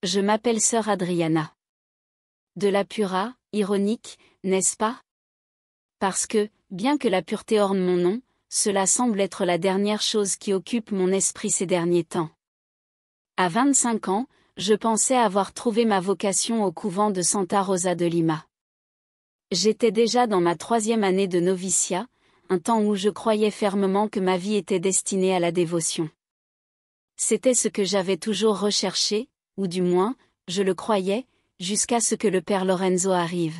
Je m'appelle sœur Adriana. De la pura, ironique, n'est-ce pas? Parce que, bien que la pureté orne mon nom, cela semble être la dernière chose qui occupe mon esprit ces derniers temps. À 25 ans, je pensais avoir trouvé ma vocation au couvent de Santa Rosa de Lima. J'étais déjà dans ma 3e année de noviciat, un temps où je croyais fermement que ma vie était destinée à la dévotion. C'était ce que j'avais toujours recherché, ou du moins, je le croyais, jusqu'à ce que le père Lorenzo arrive.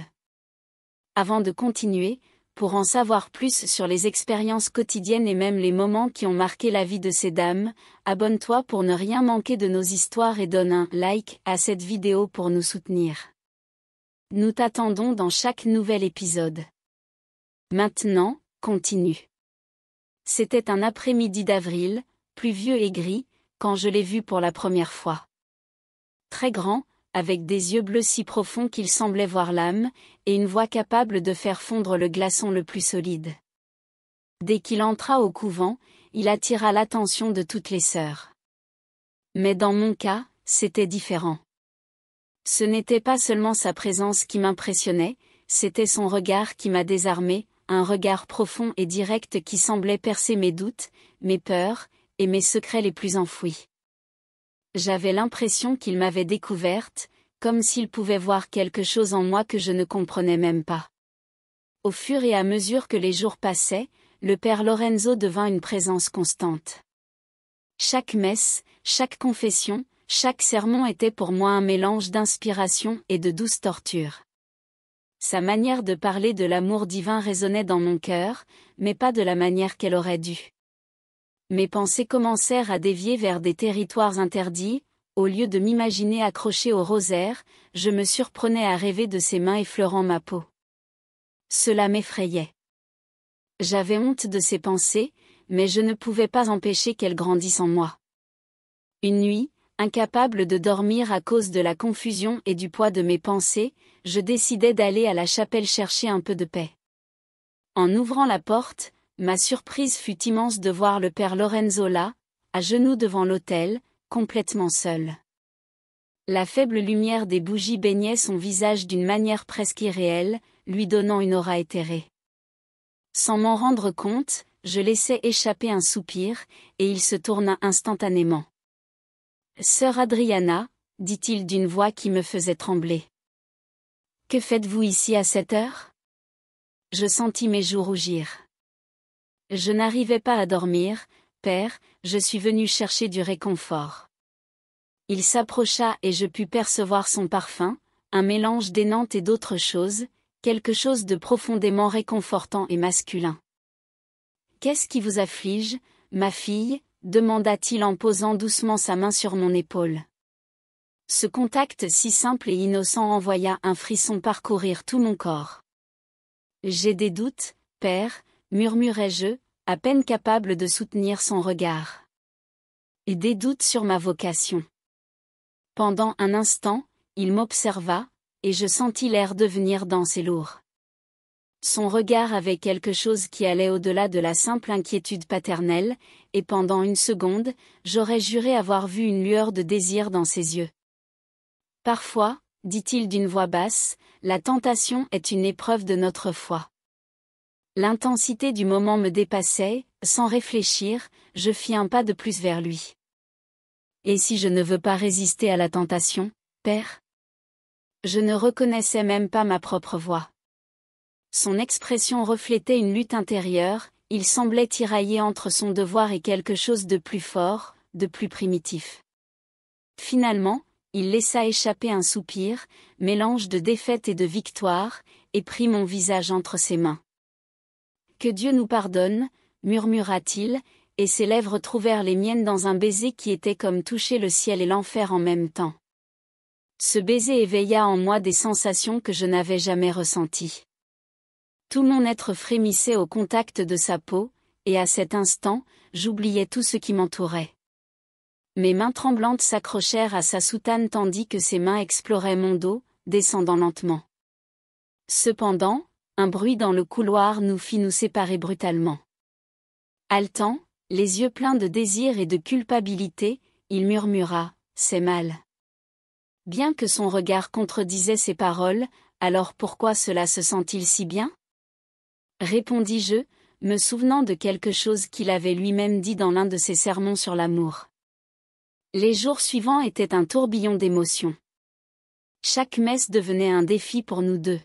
Avant de continuer, pour en savoir plus sur les expériences quotidiennes et même les moments qui ont marqué la vie de ces dames, abonne-toi pour ne rien manquer de nos histoires et donne un like à cette vidéo pour nous soutenir. Nous t'attendons dans chaque nouvel épisode. Maintenant, continue. C'était un après-midi d'avril, pluvieux et gris, quand je l'ai vu pour la première fois. Très grand, avec des yeux bleus si profonds qu'il semblait voir l'âme, et une voix capable de faire fondre le glaçon le plus solide. Dès qu'il entra au couvent, il attira l'attention de toutes les sœurs. Mais dans mon cas, c'était différent. Ce n'était pas seulement sa présence qui m'impressionnait, c'était son regard qui m'a désarmé, un regard profond et direct qui semblait percer mes doutes, mes peurs, et mes secrets les plus enfouis. J'avais l'impression qu'il m'avait découverte, comme s'il pouvait voir quelque chose en moi que je ne comprenais même pas. Au fur et à mesure que les jours passaient, le père Lorenzo devint une présence constante. Chaque messe, chaque confession, chaque sermon était pour moi un mélange d'inspiration et de douce torture. Sa manière de parler de l'amour divin résonnait dans mon cœur, mais pas de la manière qu'elle aurait dû. Mes pensées commencèrent à dévier vers des territoires interdits, au lieu de m'imaginer accrochée au rosaire, je me surprenais à rêver de ses mains effleurant ma peau. Cela m'effrayait. J'avais honte de ces pensées, mais je ne pouvais pas empêcher qu'elles grandissent en moi. Une nuit, incapable de dormir à cause de la confusion et du poids de mes pensées, je décidai d'aller à la chapelle chercher un peu de paix. En ouvrant la porte, ma surprise fut immense de voir le père Lorenzo là, à genoux devant l'autel, complètement seul. La faible lumière des bougies baignait son visage d'une manière presque irréelle, lui donnant une aura éthérée. Sans m'en rendre compte, je laissai échapper un soupir, et il se tourna instantanément. « Sœur Adriana » dit-il d'une voix qui me faisait trembler. « Que faites-vous ici à cette heure ?» Je sentis mes joues rougir. Je n'arrivais pas à dormir, père, je suis venu chercher du réconfort. Il s'approcha et je pus percevoir son parfum, un mélange d'énanthe et d'autre chose, quelque chose de profondément réconfortant et masculin. « Qu'est-ce qui vous afflige, ma fille ?» demanda-t-il en posant doucement sa main sur mon épaule. Ce contact si simple et innocent envoya un frisson parcourir tout mon corps. « J'ai des doutes, père, murmurai-je, à peine capable de soutenir son regard. Et des doutes sur ma vocation. Pendant un instant, il m'observa, et je sentis l'air devenir dense et lourd. Son regard avait quelque chose qui allait au-delà de la simple inquiétude paternelle, et pendant une seconde, j'aurais juré avoir vu une lueur de désir dans ses yeux. Parfois, dit-il d'une voix basse, la tentation est une épreuve de notre foi. L'intensité du moment me dépassait, sans réfléchir, je fis un pas de plus vers lui. Et si je ne veux pas résister à la tentation, père ? Je ne reconnaissais même pas ma propre voix. Son expression reflétait une lutte intérieure, il semblait tirailler entre son devoir et quelque chose de plus fort, de plus primitif. Finalement, il laissa échapper un soupir, mélange de défaite et de victoire, et prit mon visage entre ses mains. « Que Dieu nous pardonne » murmura-t-il, et ses lèvres trouvèrent les miennes dans un baiser qui était comme toucher le ciel et l'enfer en même temps. Ce baiser éveilla en moi des sensations que je n'avais jamais ressenties. Tout mon être frémissait au contact de sa peau, et à cet instant, j'oubliais tout ce qui m'entourait. Mes mains tremblantes s'accrochèrent à sa soutane tandis que ses mains exploraient mon dos, descendant lentement. Cependant, un bruit dans le couloir nous fit nous séparer brutalement. Haletant, les yeux pleins de désir et de culpabilité, il murmura « C'est mal. » Bien que son regard contredisait ses paroles, alors pourquoi cela se sent-il si bien? Répondis-je, me souvenant de quelque chose qu'il avait lui-même dit dans l'un de ses sermons sur l'amour. Les jours suivants étaient un tourbillon d'émotions. Chaque messe devenait un défi pour nous deux.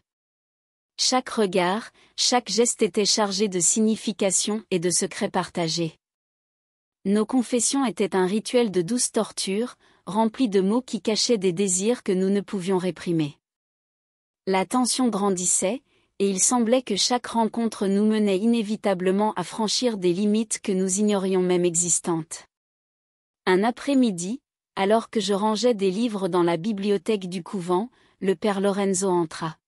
Chaque regard, chaque geste était chargé de signification et de secrets partagés. Nos confessions étaient un rituel de douce torture, rempli de mots qui cachaient des désirs que nous ne pouvions réprimer. La tension grandissait, et il semblait que chaque rencontre nous menait inévitablement à franchir des limites que nous ignorions même existantes. Un après-midi, alors que je rangeais des livres dans la bibliothèque du couvent, le père Lorenzo entra.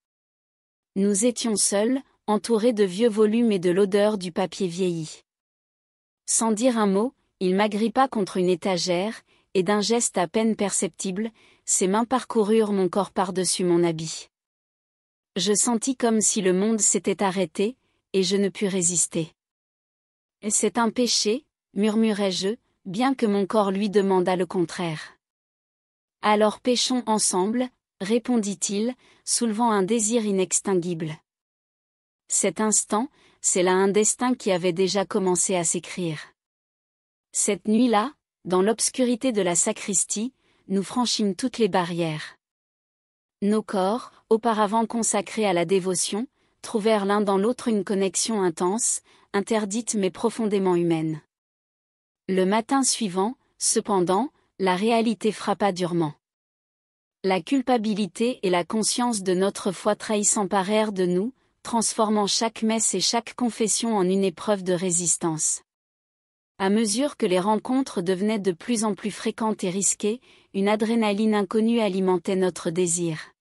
Nous étions seuls, entourés de vieux volumes et de l'odeur du papier vieilli. Sans dire un mot, il m'agrippa contre une étagère, et d'un geste à peine perceptible, ses mains parcoururent mon corps par-dessus mon habit. Je sentis comme si le monde s'était arrêté, et je ne pus résister. « C'est un péché, murmurai-je, bien que mon corps lui demandât le contraire. « Alors péchons ensemble, répondit-il, soulevant un désir inextinguible. Cet instant, c'est là un destin qui avait déjà commencé à s'écrire. Cette nuit-là, dans l'obscurité de la sacristie, nous franchîmes toutes les barrières. Nos corps, auparavant consacrés à la dévotion, trouvèrent l'un dans l'autre une connexion intense, interdite mais profondément humaine. Le matin suivant, cependant, la réalité frappa durement. La culpabilité et la conscience de notre foi trahie s'emparèrent de nous, transformant chaque messe et chaque confession en une épreuve de résistance. À mesure que les rencontres devenaient de plus en plus fréquentes et risquées, une adrénaline inconnue alimentait notre désir.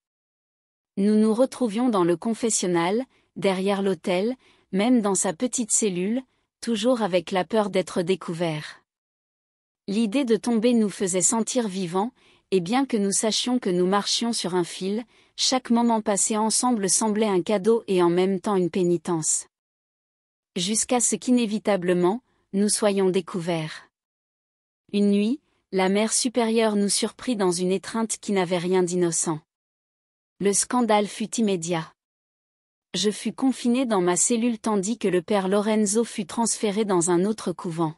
Nous nous retrouvions dans le confessionnal, derrière l'autel, même dans sa petite cellule, toujours avec la peur d'être découverts. L'idée de tomber nous faisait sentir vivants, et bien que nous sachions que nous marchions sur un fil, chaque moment passé ensemble semblait un cadeau et en même temps une pénitence. Jusqu'à ce qu'inévitablement, nous soyons découverts. Une nuit, la mère supérieure nous surprit dans une étreinte qui n'avait rien d'innocent. Le scandale fut immédiat. Je fus confiné dans ma cellule tandis que le père Lorenzo fut transféré dans un autre couvent.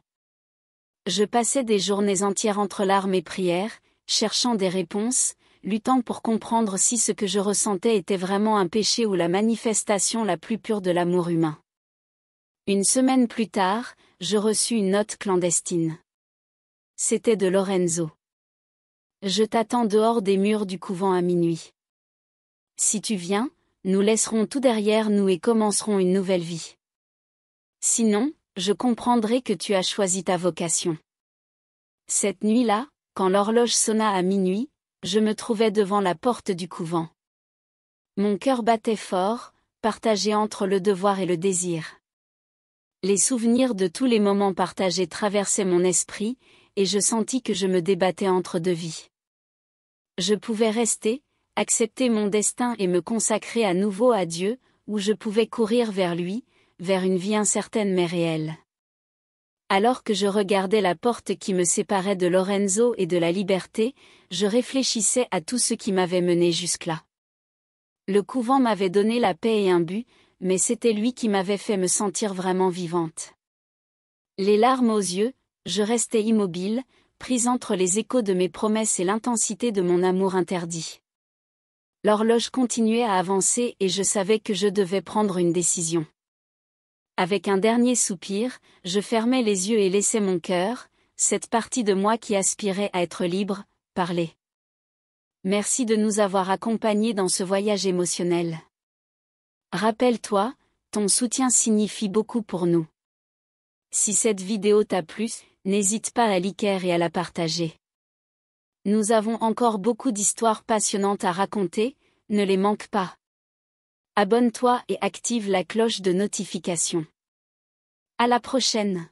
Je passais des journées entières entre larmes et prières, cherchant des réponses, luttant pour comprendre si ce que je ressentais était vraiment un péché ou la manifestation la plus pure de l'amour humain. Une semaine plus tard, je reçus une note clandestine. C'était de Lorenzo. Je t'attends dehors des murs du couvent à minuit. Si tu viens, nous laisserons tout derrière nous et commencerons une nouvelle vie. Sinon, je comprendrai que tu as choisi ta vocation. Cette nuit-là, quand l'horloge sonna à minuit, je me trouvais devant la porte du couvent. Mon cœur battait fort, partagé entre le devoir et le désir. Les souvenirs de tous les moments partagés traversaient mon esprit, et je sentis que je me débattais entre deux vies. Je pouvais rester, accepter mon destin et me consacrer à nouveau à Dieu, ou je pouvais courir vers lui, vers une vie incertaine mais réelle. Alors que je regardais la porte qui me séparait de Lorenzo et de la liberté, je réfléchissais à tout ce qui m'avait mené jusque-là. Le couvent m'avait donné la paix et un but, mais c'était lui qui m'avait fait me sentir vraiment vivante. Les larmes aux yeux, je restais immobile, prise entre les échos de mes promesses et l'intensité de mon amour interdit. L'horloge continuait à avancer et je savais que je devais prendre une décision. Avec un dernier soupir, je fermais les yeux et laissais mon cœur, cette partie de moi qui aspirait à être libre, parler. Merci de nous avoir accompagnés dans ce voyage émotionnel. Rappelle-toi, ton soutien signifie beaucoup pour nous. Si cette vidéo t'a plu, n'hésite pas à liker et à la partager. Nous avons encore beaucoup d'histoires passionnantes à raconter, ne les manque pas. Abonne-toi et active la cloche de notification. À la prochaine!